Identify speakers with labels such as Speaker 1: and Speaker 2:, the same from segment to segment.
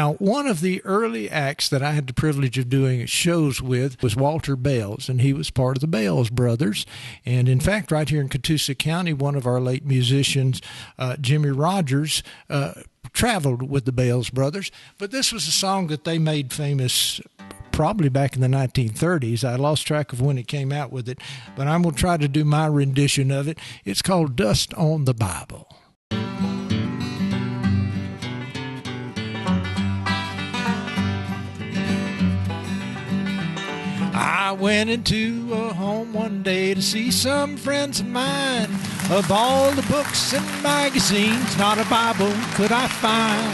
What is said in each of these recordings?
Speaker 1: Now, one of the early acts that I had the privilege of doing shows with was Walter Bales, and he was part of the Bales Brothers. And in fact, right here in Catoosa County, one of our late musicians, Jimmy Rogers, traveled with the Bales Brothers. But this was a song that they made famous probably back in the 1930s. I lost track of when it came out with it, but I'm going to try to do my rendition of it. It's called Dust on the Bible. I went into a home one day to see some friends of mine. Of all the books and magazines, not a Bible could I find.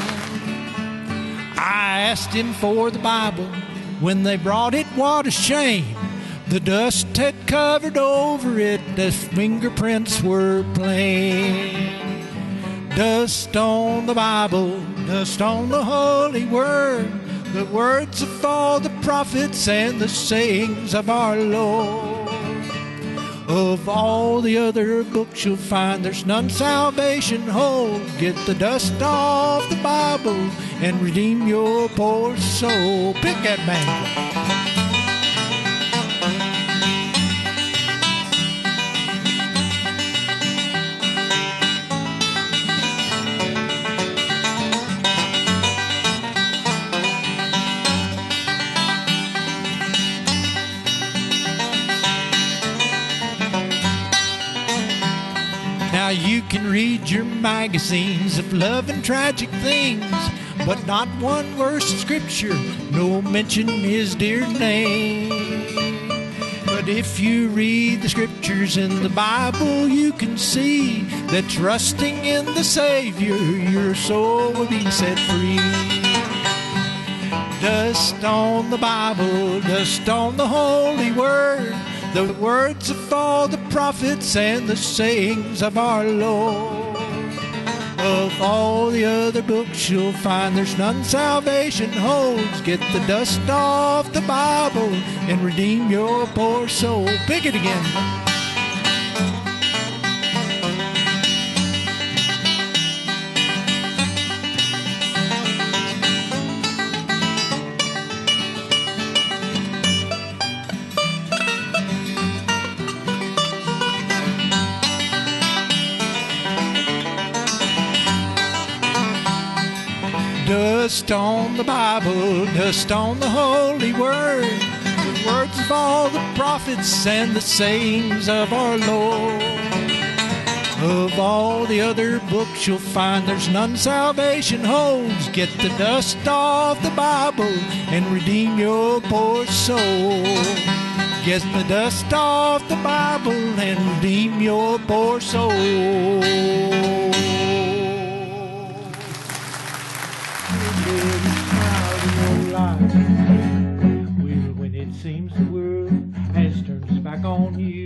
Speaker 1: I asked him for the Bible. When they brought it, what a shame. The dust had covered over it, the fingerprints were plain. Dust on the Bible, dust on the Holy Word, the words of all the prophets and the sayings of our Lord. Of all the other books you'll find, there's none salvation hold. Get the dust off the Bible and redeem your poor soul. Pick that banjo. Now you can read your magazines of love and tragic things, but not one verse of scripture, no mention his dear name. But if you read the scriptures in the Bible, you can see that trusting in the Savior, your soul will be set free. Dust on the Bible, dust on the Holy Word, the words of all the prophets and the sayings of our Lord. Of all the other books you'll find, there's none salvation holds. Get the dust off the Bible and redeem your poor soul. Pick it again. Dust on the Bible, dust on the Holy Word, the words of all the prophets and the sayings of our Lord. Of all the other books you'll find, there's none salvation holds. Get the dust off the Bible and redeem your poor soul. Get the dust off the Bible and redeem your poor soul.
Speaker 2: When it seems the world has turned its back on you.